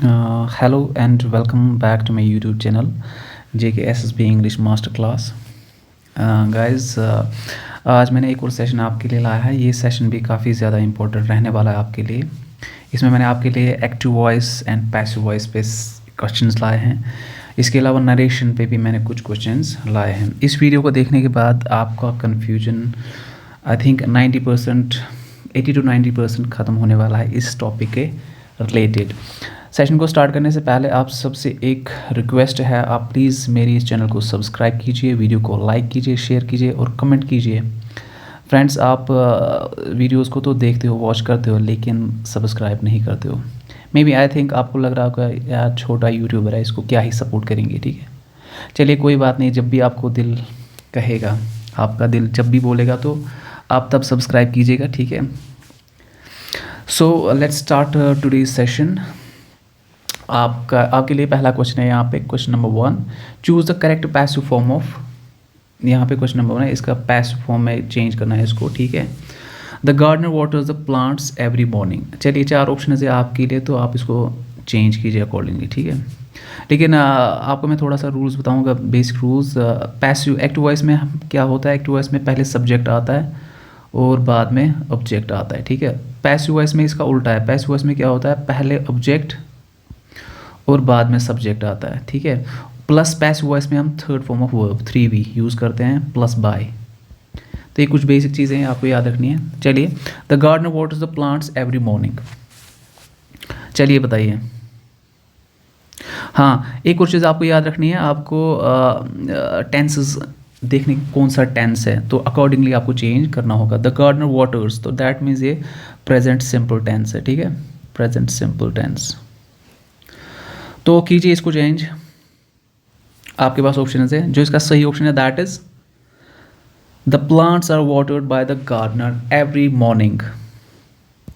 Hello and welcome back to my YouTube channel JKSSB English Master Class. Guys, आज मैंने एक और session आपके लिए लाया है। ये सेशन भी काफ़ी ज़्यादा इम्पोर्टेंट रहने वाला है आपके लिए। इसमें मैंने आपके लिए active voice and passive voice पे क्वेश्चंस लाए हैं। इसके अलावा नरेशन पे भी मैंने कुछ क्वेश्चंस लाए हैं। इस वीडियो को देखने के बाद आपका कन्फ्यूजन आई थिंक 90% 80 to 90% ख़त्म होने वाला है इस टॉपिक के रिलेटेड। सेशन को स्टार्ट करने से पहले आप सबसे एक रिक्वेस्ट है, आप प्लीज़ मेरी इस चैनल को सब्सक्राइब कीजिए, वीडियो को लाइक कीजिए, शेयर कीजिए और कमेंट कीजिए। फ्रेंड्स, आप वीडियोस को तो देखते हो, वॉच करते हो, लेकिन सब्सक्राइब नहीं करते हो। मे बी आई थिंक आपको लग रहा होगा यार छोटा यूट्यूबर है, इसको क्या ही सपोर्ट करेंगे। ठीक है, चलिए कोई बात नहीं। जब भी आपको दिल कहेगा, आपका दिल जब भी बोलेगा तो आप तब सब्सक्राइब कीजिएगा। ठीक है, so let's start today's session. आपके लिए पहला क्वेश्चन है यहाँ पे, question number 1, choose the correct passive form of. यहाँ पे क्वेश्चन नंबर 1 है, इसका पैसिव फॉर्म में चेंज करना है इसको। ठीक है, the gardener waters the plants every morning. चलिए 4 ऑप्शन है आपके लिए, तो आप इसको चेंज कीजिए अकॉर्डिंगली। ठीक है, लेकिन आपको मैं थोड़ा सा रूल्स बताऊँगा, basic rules. Passive active voice में क्या होता है, एक्टिव वॉइस में पहले सब्जेक्ट आता है और बाद में ऑब्जेक्ट आता है। ठीक है, पैसिव वॉइस में इसका उल्टा है। पैसिव वॉइस में क्या होता है, पहले ऑब्जेक्ट और बाद में सब्जेक्ट आता है। ठीक है, प्लस पैसिव वॉइस में हम third form of verb 3V use करते हैं, प्लस बाय। तो ये कुछ बेसिक चीज़ें हैं, आपको याद रखनी है। चलिए, the gardener waters the plants every morning. चलिए बताइए। हाँ, एक और चीज़ आपको याद रखनी है, आपको टेंसेस देखने कौन सा टेंस है, तो अकॉर्डिंगली आपको चेंज करना होगा। द गार्डनर वाटर्स, तो दैट मीन्स ये प्रेजेंट सिंपल टेंस है। ठीक है, प्रेजेंट सिंपल टेंस। तो कीजिए इसको चेंज। आपके पास ऑप्शन है, जो इसका सही ऑप्शन है that is the plants are watered by the gardener every morning.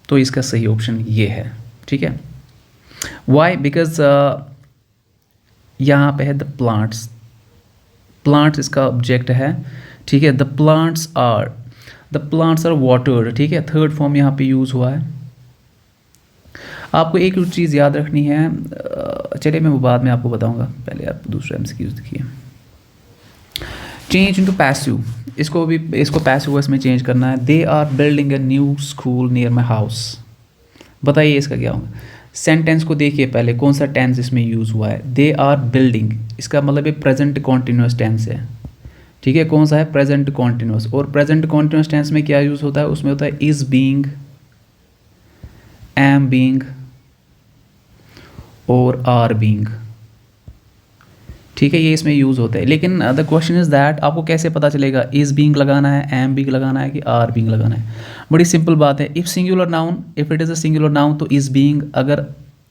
तो इसका सही ऑप्शन ये है। ठीक है, वाई, बिकॉज यहाँ पे है द प्लांट्स। प्लांट्स इसका ऑब्जेक्ट है। ठीक है, द प्लांट्स आर वाटर्ड। ठीक है, थर्ड फॉर्म यहाँ पे यूज़ हुआ है। आपको एक चीज़ याद रखनी है, चलिए मैं वो बाद में आपको बताऊंगा, पहले आप दूसरा MCQ देखिए। चेंज इनटू पैसिव, इसको पैसिव वॉइस में चेंज करना है। They are building a new school near my house. बताइए इसका क्या होगा। सेंटेंस को देखिए पहले, कौन सा टेंस इसमें यूज़ हुआ है। दे आर बिल्डिंग, इसका मतलब ये प्रेजेंट कॉन्टिन्यूस टेंस है। ठीक है, कौन सा है, प्रेजेंट कॉन्टिन्यूस। और प्रेजेंट कॉन्टिन्यूस टेंस में क्या यूज़ होता है, उसमें होता है इज़ बीइंग, एम बीइंग और आर बीइंग। ठीक है, ये इसमें यूज़ होता है। लेकिन द क्वेश्चन इज़ दैट आपको कैसे पता चलेगा इज़ बीइंग लगाना है, एम बीइंग लगाना है कि आर बीइंग लगाना है। बड़ी सिंपल बात है। If singular noun, if it is a singular noun तो इज़ बीइंग, अगर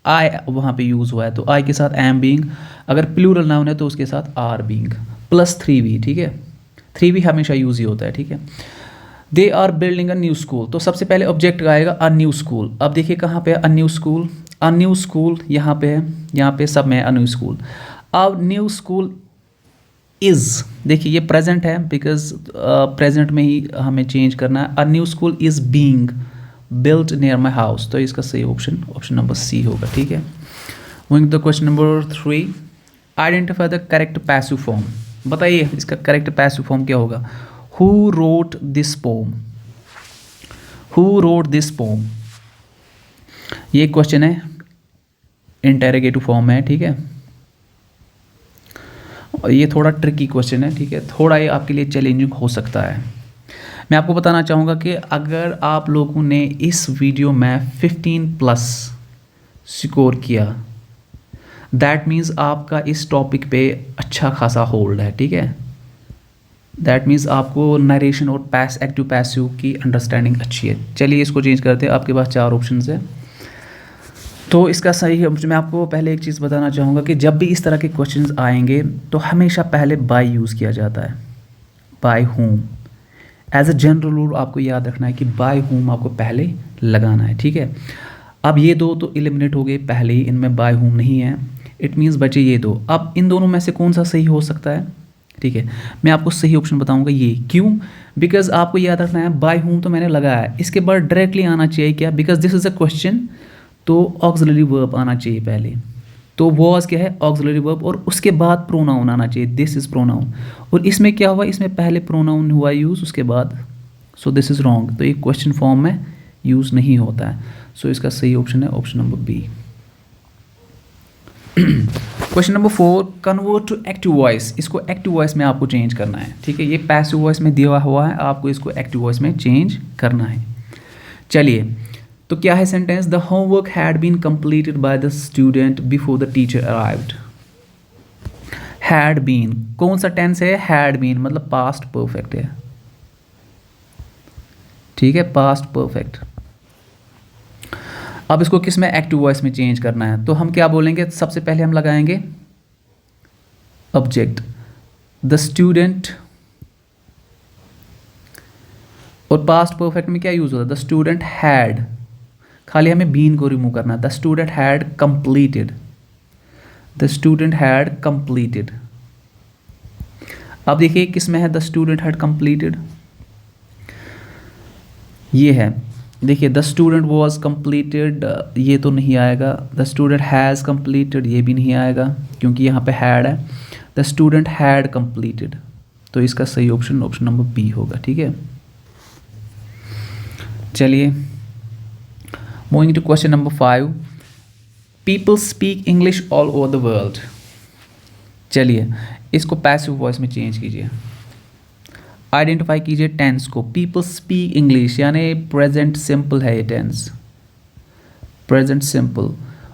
आई वहाँ पे यूज़ हुआ है तो आई के साथ एम बीइंग, अगर प्लूरल नाउन है तो उसके साथ आर बीइंग, प्लस 3V। ठीक है, 3V हमेशा यूज़ ही होता है। ठीक है, they are building a new school, तो सबसे पहले ऑब्जेक्ट आएगा अ न्यू स्कूल। अब देखिए कहाँ पे अ न्यू स्कूल, अ न्यू स्कूल यहाँ पे है, यहाँ पे सब में अ न्यू स्कूल। अब न्यू स्कूल इज़, देखिए ये प्रेजेंट है, बिकॉज प्रेजेंट में ही हमें चेंज करना है। A new school is being built near my house, तो इसका सही ऑप्शन नंबर C होगा। ठीक है, moving to question number 3, identify the correct passive form. बताइए इसका करेक्ट पैसिव फॉर्म क्या होगा। Who wrote this poem? Who wrote this poem? ये क्वेश्चन है, इंटेरोगेटिव फॉर्म है। ठीक है, और ये थोड़ा ट्रिकी क्वेश्चन है। ठीक है, थोड़ा ये आपके लिए चैलेंजिंग हो सकता है। मैं आपको बताना चाहूँगा कि अगर आप लोगों ने इस वीडियो में 15+ स्कोर किया, दैट मीन्स आपका इस टॉपिक पे अच्छा खासा होल्ड है। ठीक है, दैट मीन्स आपको नरेशन और एक्टिव पैसिव की अंडरस्टैंडिंग अच्छी है। चलिए इसको चेंज करते हैं। आपके पास 4 ऑप्शन है, तो इसका सही है। मैं आपको पहले एक चीज़ बताना चाहूँगा कि जब भी इस तरह के क्वेश्चंस आएंगे तो हमेशा पहले बाय यूज़ किया जाता है, by home. As a general rule आपको याद रखना है कि बाय होम आपको पहले लगाना है। ठीक है, अब ये दो तो एलिमिनेट हो गए पहले ही, इनमें बाय होम नहीं है, इट मीन्स बचे ये दो। अब इन दोनों में से कौन सा सही हो सकता है। ठीक है, मैं आपको सही ऑप्शन बताऊंगा ये। क्यों, बिकॉज आपको याद रखना है बाय होम तो मैंने लगाया है, इसके बाद डायरेक्टली आना चाहिए क्या, because this is a question तो ऑक्सिलरी वर्ब आना चाहिए पहले। तो वॉज क्या है, ऑक्सिलरी वर्ब, और उसके बाद प्रोनाउन आना चाहिए, दिस इज प्रोनाउन। और इसमें क्या हुआ, इसमें पहले प्रोनाउन हुआ यूज़, उसके बाद, सो दिस इज रॉन्ग। तो ये क्वेश्चन फॉर्म में यूज़ नहीं होता है। सो इसका सही ऑप्शन है option number B. Question number 4, convert to active voice. इसको एक्टिव वॉइस में आपको चेंज करना है, ठीक है। ये पैसिव वॉइस में दिया हुआ है, आपको इसको एक्टिव वॉइस में चेंज करना है। चलिए, तो क्या है sentence, the homework had been completed by the student before the teacher arrived. Had been कौन सा टेंस है, हैड बीन मतलब पास्ट परफेक्ट है, ठीक है, पास्ट परफेक्ट। अब इसको किस में, एक्टिव वॉइस में चेंज करना है। तो हम क्या बोलेंगे, सबसे पहले हम लगाएंगे ऑब्जेक्ट, द स्टूडेंट, और पास्ट परफेक्ट में क्या यूज होता है, द स्टूडेंट हैड, खाली हमें बीन को रिमूव करना है, the student had completed, the student had completed. अब देखिए किस में है, द स्टूडेंट हैड कंप्लीटेड, ये है, देखिए द स्टूडेंट वॉज कंप्लीटेड, ये तो नहीं आएगा। द स्टूडेंट हैज़ कंप्लीटेड, ये भी नहीं आएगा क्योंकि यहाँ पे हैड है। द स्टूडेंट हैड कंप्लीटेड, तो इसका सही ऑप्शन ऑप्शन नंबर बी होगा, ठीक है। चलिए, moving to question number 5, people speak English all over the world. चलिए, इसको पैसिव वॉइस में चेंज कीजिए, आइडेंटिफाई कीजिए टेंस को। पीपल स्पीक इंग्लिश यानी प्रेजेंट सिंपल है ये टेंस, प्रेजेंट सिंपल।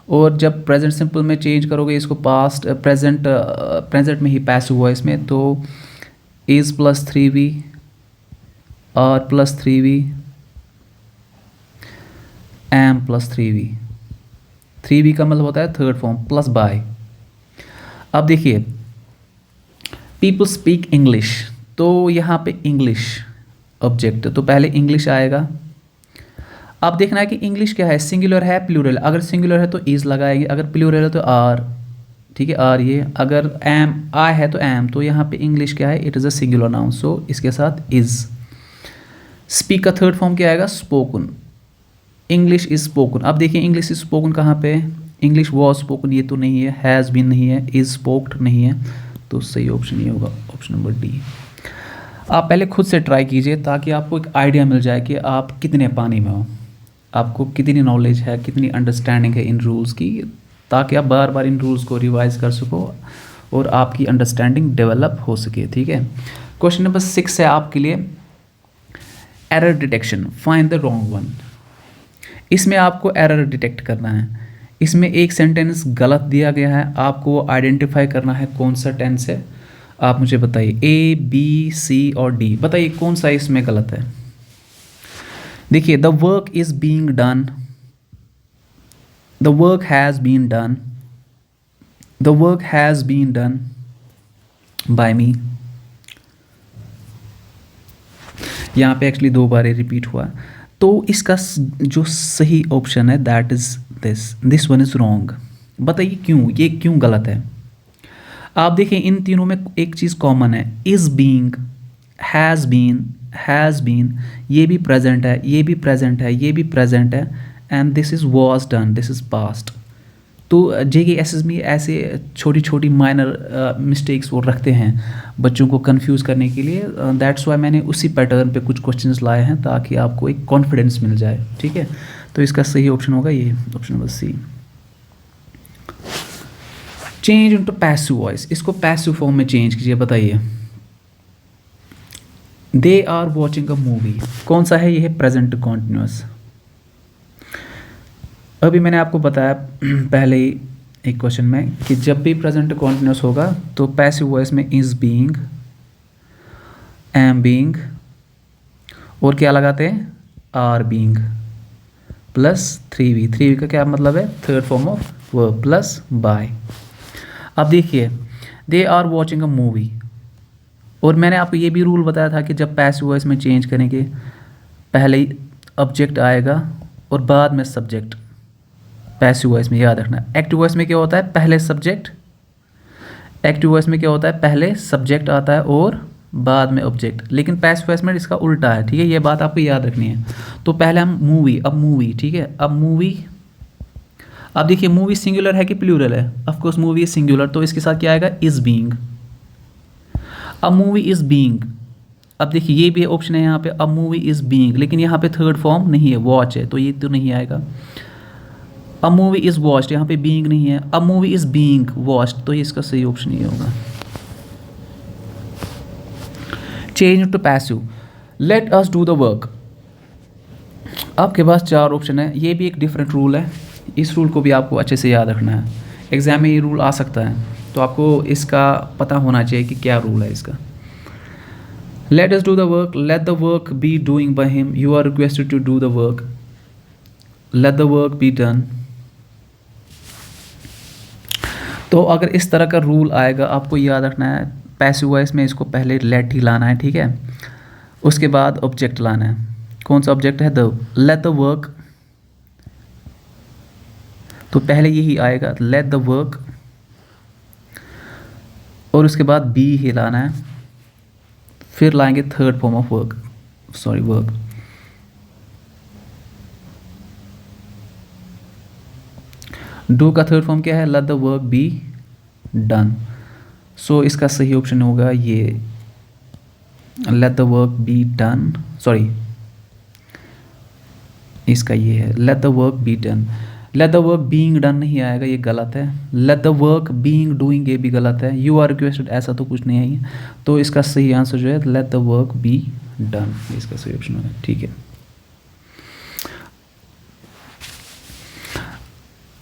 और जब प्रेजेंट सिंपल में चेंज करोगे इसको पास्ट प्रेजेंट में ही पैसिव वॉइस में, तो is plus 3v, are plus 3v, am plus 3v। 3v का मतलब होता है थर्ड फॉर्म, प्लस बाय। अब देखिए पीपल स्पीक इंग्लिश, तो यहाँ पे इंग्लिश ऑब्जेक्ट, तो पहले इंग्लिश आएगा। अब देखना है कि इंग्लिश क्या है, सिंगुलर है प्लूरल। अगर सिंगुलर है तो इज लगाएंगे, अगर प्लूरल है तो आर, ठीक है, आर ये। अगर एम आई है तो एम, तो यहाँ पे इंग्लिश क्या है, it is a singular noun, so इसके साथ इज। स्पीक का थर्ड फॉर्म क्या आएगा, स्पोकन, इंग्लिश इज स्पोकन। अब देखिए इंग्लिश इज स्पोकन कहाँ पे, इंग्लिश वॉज स्पोकन, ये तो नहीं है, हैज़ बीन नहीं है, इज स्पोक्ड नहीं है, तो सही ऑप्शन ये होगा ऑप्शन नंबर डी। आप पहले खुद से ट्राई कीजिए ताकि आपको एक आइडिया मिल जाए कि आप कितने पानी में हो, आपको कितनी नॉलेज है, कितनी अंडरस्टैंडिंग है इन रूल्स की, ताकि आप बार बार इन रूल्स को रिवाइज कर सको और आपकी अंडरस्टैंडिंग डेवलप हो सके, ठीक है। क्वेश्चन नंबर 6 है आपके लिए, error detection, find the wrong one. इसमें आपको एरर डिटेक्ट करना है। इसमें एक सेंटेंस गलत दिया गया है, आपको वो आइडेंटिफाई करना है कौन सा टेंस है। आप मुझे बताइए, ए बी सी और डी, बताइए कौन सा इसमें गलत है। देखिए, the work is being done, the work has been done, the work has been done by me. यहाँ पे एक्चुअली 2 बार रिपीट हुआ, तो इसका जो सही ऑप्शन है that is this one is wrong. बताइए क्यों, ये क्यों गलत है। आप देखें इन तीनों में एक चीज़ कॉमन है, इज बीइंग, हैज़ बीन, ये भी प्रेजेंट है, ये भी प्रेजेंट है, ये भी प्रेजेंट है, and this is was done, this is past. तो JKSS में ऐसे छोटी छोटी माइनर मिस्टेक्स वो रखते हैं बच्चों को कंफ्यूज करने के लिए। दैट्स वाई मैंने उसी पैटर्न पे कुछ क्वेश्चंस लाए हैं ताकि आपको एक कॉन्फिडेंस मिल जाए, ठीक है। तो इसका सही ऑप्शन होगा ये option number C. Change into passive voice, इसको पैसिव फॉर्म में चेंज कीजिए। बताइए, they are watching a movie, कौन सा है, ये है प्रेजेंट कॉन्टिन्यूस। अभी मैंने आपको बताया पहले ही एक क्वेश्चन में कि जब भी प्रेजेंट कॉन्टिन्यूस होगा तो पैसिव वॉइस में इज बीइंग, एम बीइंग, और क्या लगाते हैं, are being plus 3v। 3v का क्या मतलब है, third form of verb, plus by. अब देखिए, they are watching a movie, और मैंने आपको ये भी रूल बताया था कि जब पैसिव वॉइस में चेंज करेंगे पहले ही ऑब्जेक्ट आएगा और बाद में सब्जेक्ट। पैसिव वॉइस में याद रखना। एक्टिव वॉइस में क्या होता है, पहले सब्जेक्ट, एक्टिव वॉइस में क्या होता है, पहले सब्जेक्ट आता है और बाद में ऑब्जेक्ट। लेकिन पैसिव वॉइस में इसका उल्टा है, ठीक है, ये बात आपको याद रखनी है। तो पहले हम मूवी, अब मूवी, ठीक है, अब मूवी अब देखिए मूवी सिंगुलर है कि प्लूरल है, of course movie is singular, तो इसके साथ क्या आएगा, इज बीइंग। अब मूवी इज बीइंग, अब देखिए ये भी ऑप्शन है यहाँ पे, अब मूवी इज बीइंग, लेकिन यहाँ पे थर्ड फॉर्म नहीं है, वॉच है, तो ये तो नहीं आएगा। अब मूवी इज वॉच्ड, यहाँ पे बीइंग नहीं है, अब मूवी इज बीइंग वॉच्ड, तो ये इसका सही ऑप्शन ये होगा। Change to passive, let us do the work. आपके पास 4 ऑप्शन है, ये भी एक डिफरेंट रूल है, इस रूल को भी आपको अच्छे से याद रखना है, एग्जाम में ये रूल आ सकता है, तो आपको इसका पता होना चाहिए कि क्या रूल है इसका। Let us do the work, let the work be doing by him, you are requested to do the work, let the work be done. तो अगर इस तरह का रूल आएगा, आपको याद रखना है पैसिव वॉइस में इसको पहले लेट ही लाना है, ठीक है, उसके बाद ऑब्जेक्ट लाना है। कौन सा ऑब्जेक्ट है, द, लेट द वर्क, तो पहले यही आएगा लेट द वर्क, और उसके बाद बी ही लाना है, फिर लाएंगे third form of work, sorry work. Do का थर्ड फॉर्म क्या है, let the work be done, so इसका सही ऑप्शन होगा ये let the work be done, sorry इसका ये है let the work be done. Let the work being done नहीं आएगा, ये गलत है। Let the work being doing, ये भी गलत है। यू आर रिक्वेस्टेड, ऐसा तो कुछ नहीं है, तो इसका सही आंसर जो है let the work be done, इसका सही ऑप्शन होगा, ठीक है।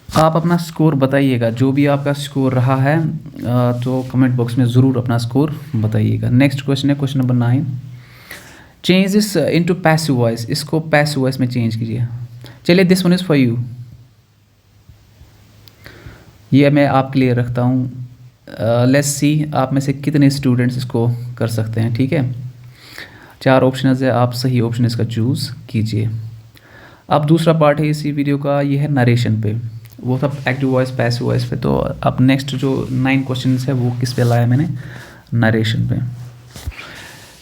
आप अपना स्कोर बताइएगा, जो भी आपका स्कोर रहा है, तो कमेंट बॉक्स में ज़रूर अपना स्कोर बताइएगा। नेक्स्ट क्वेश्चन है question number 9, change this into passive voice, इसको पैसिव वॉइस में चेंज कीजिए। चलिए, this one is for you, ये मैं आपके लिए रखता हूँ। लेट्स सी आप में से कितने स्टूडेंट्स इसको कर सकते हैं, ठीक है। 4 ऑप्शन है, आप सही ऑप्शन इसका चूज़ कीजिए। अब दूसरा पार्ट है इसी वीडियो का, ये है नरेशन पे, वो था एक्टिव वॉइस पैसिव वॉइस पे। तो अब नेक्स्ट जो 9 क्वेश्चन है वो किस पे लाया मैंने, नरेशन पे।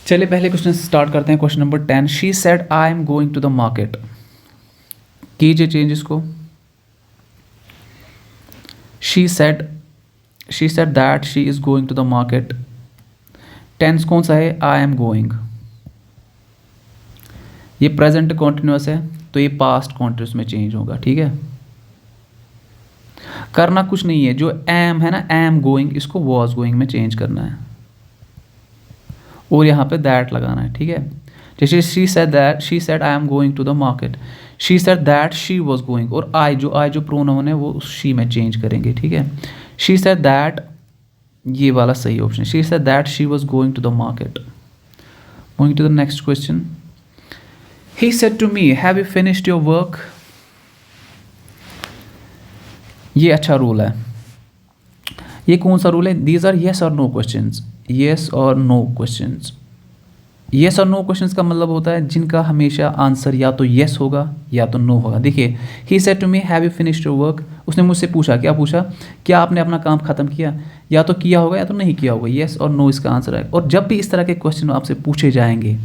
चलिए पहले क्वेश्चन स्टार्ट करते हैं। Question number 10, she said I am going to the market, कीजिए चेंज इसको। She said that she is going to the market, tense कौन सा है, आई एम गोइंग। ये प्रेजेंट कॉन्टिन्यूअस है, तो ये पास्ट कॉन्टिन्यूअस में चेंज होगा, ठीक है। करना कुछ नहीं है, जो एम है ना, एम गोइंग, इसको वॉज गोइंग में चेंज करना है और यहाँ पे दैट लगाना है, ठीक है। जैसे she said I am going to the market, she said that she was going, और आई जो प्रोनाउन है वो शी में चेंज करेंगे, ठीक है। शी सेड दैट, ये वाला सही option, she said that she was going to the market. Moving to the next question, he said to me have you finished your work, ये अच्छा रूल है। ये कौन सा रूल है, these are yes or no questions, yes or no questions। yes और no questions का मतलब होता है जिनका हमेशा आंसर या तो yes होगा या तो no होगा। देखिए, he said to me have you finished your work, उसने मुझसे पूछा, क्या पूछा, क्या आपने अपना काम ख़त्म किया, या तो किया होगा या तो नहीं किया होगा, yes और no इसका आंसर है। और जब भी इस तरह के क्वेश्चन आपसे पूछे जाएंगे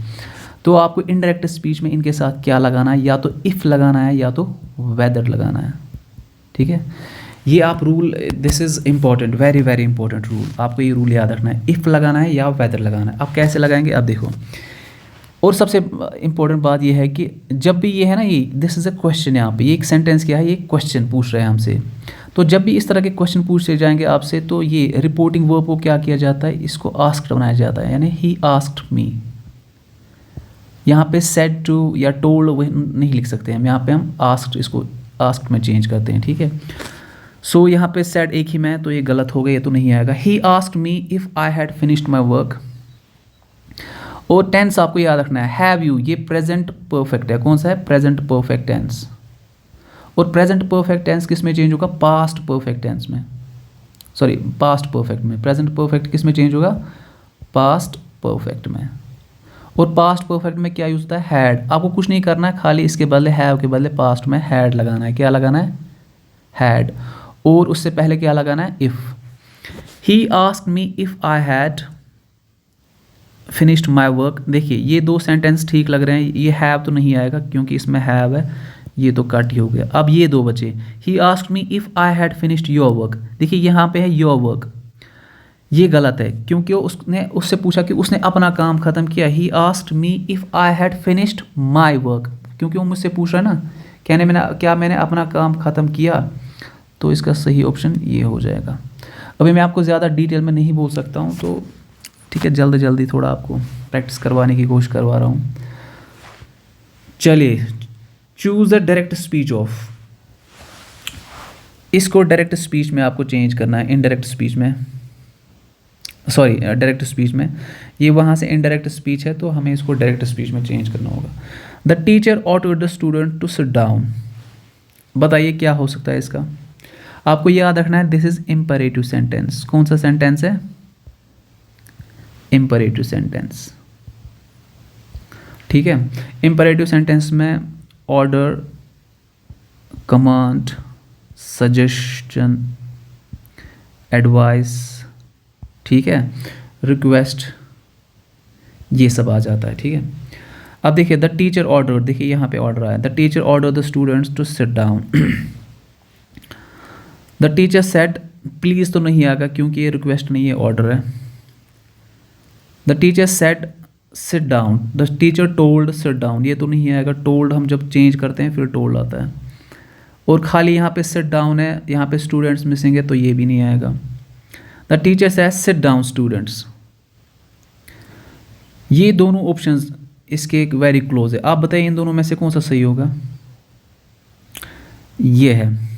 तो आपको इनडायरेक्ट स्पीच में इनके साथ क्या लगाना है, या तो इफ़ लगाना है या तो वेदर लगाना है, ठीक है। ये आप rule, this is important, very very important rule, आपको ये रूल याद रखना है, इफ़ लगाना है या वेदर लगाना है। आप कैसे लगाएंगे, अब देखो। और सबसे इम्पॉर्टेंट बात ये है कि जब भी ये है ना, ये दिस इज़ अ क्वेश्चन, यहाँ पे ये एक सेंटेंस क्या है, ये क्वेश्चन पूछ रहे हैं हमसे, तो जब भी इस तरह के क्वेश्चन पूछे जाएंगे आपसे, तो ये रिपोर्टिंग वर्ब को क्या किया जाता है, इसको आस्क्ड बनाया जाता है, यानी ही आस्क्ड मी। यहाँ पे सेड टू या टोल्ड वही नहीं लिख सकते हम, यहाँ पे हम आस्क्ड, इसको आस्क्ड में चेंज करते हैं, ठीक है। सो यहाँ पे सेड एक ही में, तो ये गलत हो गया, ये तो नहीं आएगा। He asked me if I had finished my work. और टेंस आपको याद रखना है, हैव यू, ये प्रेजेंट परफेक्ट है, कौन सा है, प्रेजेंट परफेक्ट टेंस। और प्रेजेंट परफेक्ट टेंस किस में चेंज होगा, पास्ट परफेक्ट टेंस में, सॉरी पास्ट परफेक्ट में। प्रेजेंट परफेक्ट किस में चेंज होगा, पास्ट परफेक्ट में। और पास्ट परफेक्ट में क्या यूज होता है, हैड। आपको कुछ नहीं करना है, खाली इसके बदले हैव के बदले पास्ट में हैड लगाना है। क्या लगाना है, हैड। और उससे पहले क्या लगाना है, if. He asked me if I had finished my work. देखिए, ये 2 सेंटेंस ठीक लग रहे हैं, ये हैव तो नहीं आएगा क्योंकि इसमें हैव है, ये तो कट ही हो गया। अब ये दो बचे। He asked me if I had finished your work. देखिए यहाँ पे है योर वर्क, ये गलत है क्योंकि उसने उससे पूछा कि उसने अपना काम ख़त्म किया। He asked me if I had finished my work, क्योंकि वो मुझसे पूछ रहा है ना, क्या मैंने अपना काम ख़त्म किया। तो इसका सही ऑप्शन ये हो जाएगा। अभी मैं आपको ज़्यादा डिटेल में नहीं बोल सकता हूँ, तो ठीक है, जल्दी जल्दी थोड़ा आपको प्रैक्टिस करवाने की कोशिश करवा रहा हूँ। चलिए, choose the direct speech of. इसको डायरेक्ट स्पीच में आपको चेंज करना है, इनडायरेक्ट स्पीच में, सॉरी डायरेक्ट स्पीच में। ये वहाँ से इनडायरेक्ट स्पीच है, तो हमें इसको डायरेक्ट स्पीच में चेंज करना होगा। The teacher ordered the student to sit down. बताइए क्या हो सकता है इसका। आपको याद रखना है, दिस इज इम्परेटिव सेंटेंस। कौन सा सेंटेंस है? इम्परेटिव सेंटेंस, ठीक है। इम्परेटिव सेंटेंस में ऑर्डर, कमांड, सजेशन, एडवाइस, ठीक है, रिक्वेस्ट, ये सब आ जाता है, ठीक है। अब देखिए, द टीचर ऑर्डर, देखिए यहाँ पे ऑर्डर आया, the teacher order the students to sit down. The teacher said, please तो नहीं आएगा क्योंकि ये रिक्वेस्ट नहीं है, ऑर्डर है। The teacher said seat down, the teacher told sit down, ये तो नहीं आएगा। टोल्ड हम जब चेंज करते हैं फिर टोल्ड आता है। और खाली यहाँ पे सिट डाउन है, यहाँ पे स्टूडेंट्स मिसिंग है, तो ये भी नहीं आएगा। The teacher said sit down students. ये दोनों ऑप्शंस इसके एक वेरी क्लोज है। आप बताइए इन दोनों में से कौन सा सही होगा? ये है।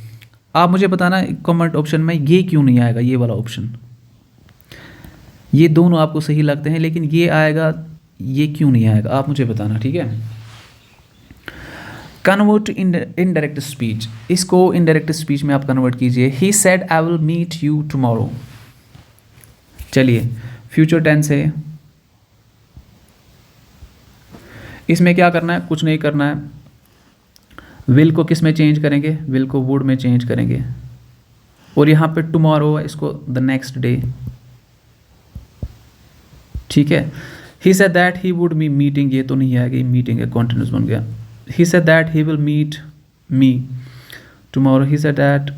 आप मुझे बताना कमेंट ऑप्शन में ये क्यों नहीं आएगा, ये वाला ऑप्शन। ये दोनों आपको सही लगते हैं, लेकिन ये आएगा, ये क्यों नहीं आएगा, आप मुझे बताना, ठीक है। कन्वर्ट इनडायरेक्ट स्पीच, इसको इनडायरेक्ट स्पीच में आप कन्वर्ट कीजिए। He said I will meet you tomorrow. चलिए, फ्यूचर टेंस है, इसमें क्या करना है? कुछ नहीं करना है। विल को किस में चेंज करेंगे? विल को वुड में चेंज करेंगे। और यहाँ पे टुमारो है, इसको द नेक्स्ट डे, ठीक है। He said that he would me meeting, ये तो नहीं आएगी, मीटिंग है, कॉन्टिन्यूस बन गया। He said that he will meet me tomorrow. He said that,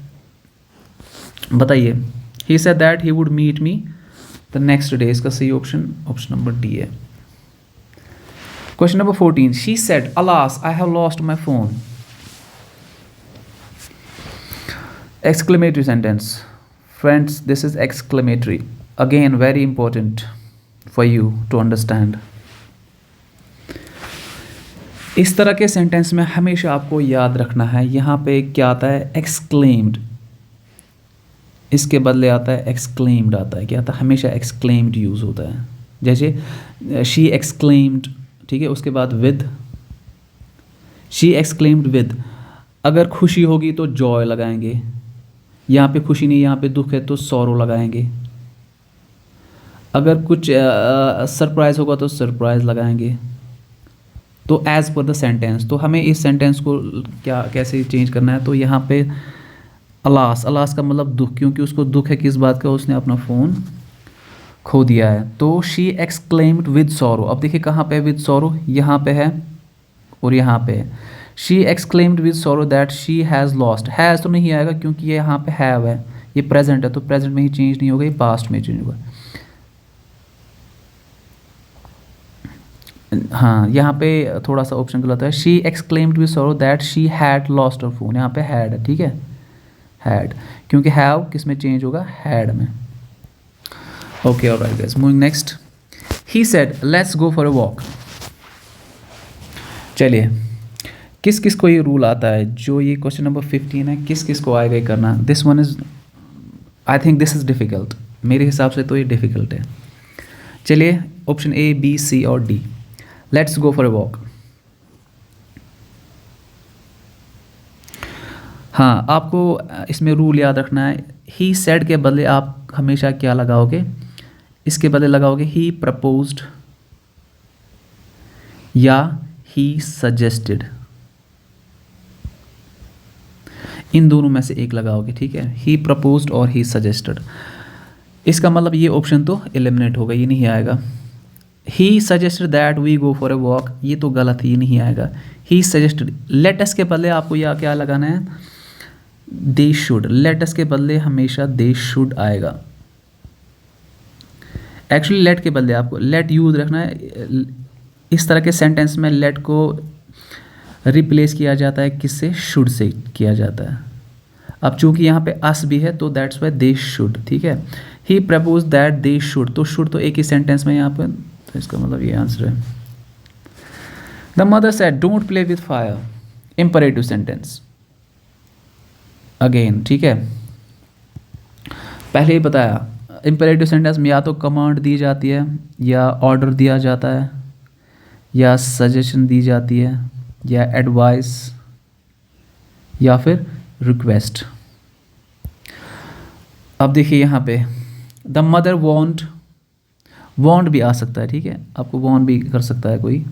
बताइए, he said that he would meet me the next day, इसका सही ऑप्शन ऑप्शन नंबर डी है। Question number 14, she said alas I have lost my phone. Exclamatory sentence. Friends, this is exclamatory. Again, very important for you to understand. इस तरह के sentence में हमेशा आपको याद रखना है, यहाँ पे क्या आता है? exclaimed, इसके बदले आता है exclaimed आता है। क्या आता है? हमेशा exclaimed यूज़ होता है। जैसे she exclaimed, ठीक है, उसके बाद with, she exclaimed with। अगर खुशी होगी तो joy लगाएंगे, यहाँ पे खुशी नहीं, यहाँ पे दुख है तो सौरो लगाएंगे। अगर कुछ सरप्राइज़ होगा तो सरप्राइज़ लगाएंगे। तो एज़ पर द सेंटेंस, तो हमें इस सेंटेंस को क्या कैसे चेंज करना है? तो यहाँ पे अलास, अलास का मतलब दुख, क्योंकि उसको दुख है किस बात का? उसने अपना फ़ोन खो दिया है। तो शी एक्सक्लेम्ड विद सौरो। अब देखिए कहाँ पे विद सौरो, यहाँ पे है और यहाँ पे है। She exclaimed with sorrow that she has lost. Has तो नहीं आएगा क्योंकि ये यहाँ पे हैव है, ये प्रेजेंट है, तो प्रेजेंट में ही चेंज नहीं होगा, ये पास्ट में चेंज होगा। हाँ, यहाँ पे थोड़ा सा ऑप्शन गलत है। She exclaimed with sorrow that she had lost her phone, यहाँ पे हैड है, ठीक है, हैड, क्योंकि हैव किस में चेंज होगा? हैड में। Okay, alright guys, moving next. He said let's go for a walk. चलिए, किस किस को ये रूल आता है? जो ये क्वेश्चन नंबर 15 है, किस किस को आएगा ये करना? This one is, I think this is difficult, मेरे हिसाब से तो ये डिफ़िकल्ट है। चलिए, ऑप्शन ए, बी, सी और D. Let's go for a walk. हाँ, आपको इसमें रूल याद रखना है। ही सेड के बदले आप हमेशा क्या लगाओगे? इसके बदले लगाओगे ही प्रपोज्ड या ही सजेस्टेड, इन दोनों में से एक लगाओगे, ठीक है। ही प्रपोज्ड और ही सजेस्टेड। इसका मतलब ये ऑप्शन तो एलिमिनेट होगा, ये नहीं आएगा। He suggested that we go for a walk, ये तो गलत है, ये नहीं आएगा। ही सजेस्टेड, लेट अस के बदले आपको यह क्या लगाना है, दे शुड। लेट अस के बदले हमेशा दे शुड आएगा। एक्चुअली लेट के बदले आपको लेट यूज रखना है। इस तरह के सेंटेंस में लेट को रिप्लेस किया जाता है किससे, शुड से किया जाता है। अब चूंकि यहाँ पे अस भी है तो दैट्स वाई दे शुड, ठीक है। ही प्रपोज दैट दे शुड, तो शुड तो एक ही सेंटेंस में यहाँ पे, तो इसका मतलब ये आंसर है। The mother said don't play with fire, imperative sentence again, ठीक है। पहले ही बताया इंपरेटिव सेंटेंस में या तो कमांड दी जाती है, या ऑर्डर दिया जाता है, या सजेशन दी जाती है, या एडवाइस, या फिर रिक्वेस्ट। अब देखिए यहाँ पे द मदर वॉन्ट, वॉन्ट भी आ सकता है, ठीक है, आपको वॉन्ट भी कर सकता है कोई,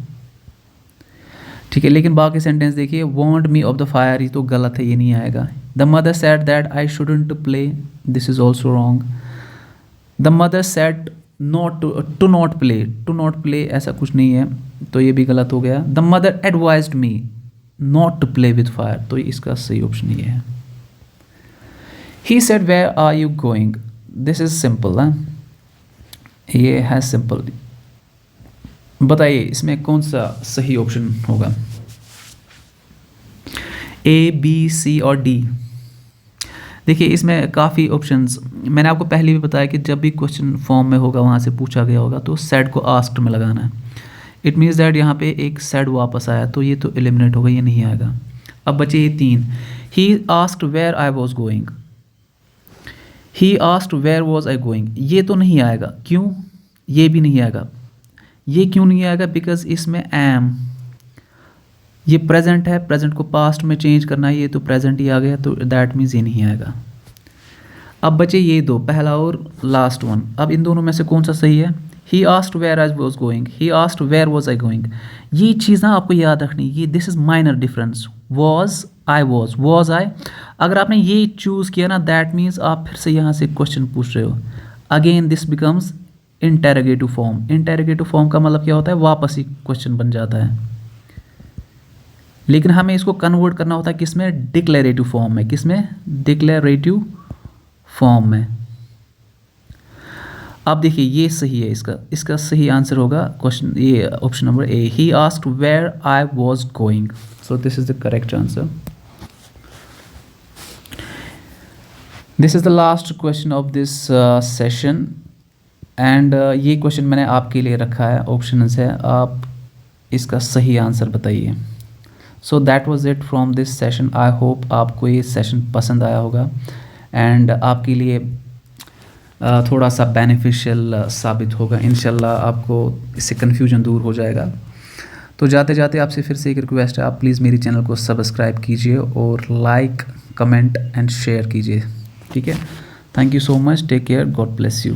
ठीक है। लेकिन बाकी सेंटेंस देखिए, want me off the fire, ये तो गलत है, ये नहीं आएगा। The mother said that I shouldn't play, this is also wrong. The mother said not to not play, to not play ऐसा कुछ नहीं है, तो ये भी गलत हो गया। The mother advised me not to play with fire, तो इसका सही ऑप्शन ये है। He said where are you going, this is simple है, ये है सिंपल। बताइए इसमें कौन सा सही ऑप्शन होगा, ए बी सी और डी। देखिए इसमें काफ़ी ऑप्शंस, मैंने आपको पहले भी बताया कि जब भी क्वेश्चन फॉर्म में होगा, वहाँ से पूछा गया होगा, तो सेड को आस्क्ड में लगाना है। इट मीन्स दैट यहाँ पे एक सेड वापस आया, तो ये तो एलिमिनेट होगा, ये नहीं आएगा। अब बचे ये तीन। He asked where I was going, he asked where was I going, ये तो नहीं आएगा। क्यों, ये भी नहीं आएगा। ये क्यों नहीं आएगा, बिकॉज इसमें एम, ये प्रेजेंट है, प्रेजेंट को पास्ट में चेंज करना है, ये तो प्रेजेंट ही आ गया, तो दैट मीन्स ये नहीं आएगा। अब बचे ये दो, पहला और लास्ट वन। अब इन दोनों में से कौन सा सही है, he asked where I was going, he asked where was I going. ये चीज़ ना आपको याद रखनी, ये this is minor difference, was I was I. अगर आपने ये चूज़ किया ना, दैट मीन्स आप फिर से यहाँ से क्वेश्चन पूछ रहे हो। Again this becomes interrogative form. Interrogative form का मतलब क्या होता है, वापस ही क्वेश्चन बन जाता है। लेकिन हमें इसको कन्वर्ट करना होता है किसमें, डिक्लेरेटिव फॉर्म में। किसमें, डिक्लेरेटिव फॉर्म में। अब देखिए ये सही है, इसका सही आंसर होगा क्वेश्चन, ये option number A, he asked where I was going, so this is the correct answer. This is the last question of this session, and ये क्वेश्चन मैंने आपके लिए रखा है, ऑप्शंस है, आप इसका सही आंसर बताइए। So that was it from this session. I hope आपको ये सेशन पसंद आया होगा एंड आपके लिए थोड़ा सा बेनिफिशियल साबित होगा। इंशाल्लाह आपको इससे कन्फ्यूजन दूर हो जाएगा। तो जाते जाते आपसे फिर से एक रिक्वेस्ट है, आप प्लीज़ मेरी चैनल को सब्सक्राइब कीजिए और लाइक, कमेंट एंड शेयर कीजिए, ठीक है। Thank you so much, take care, God bless you.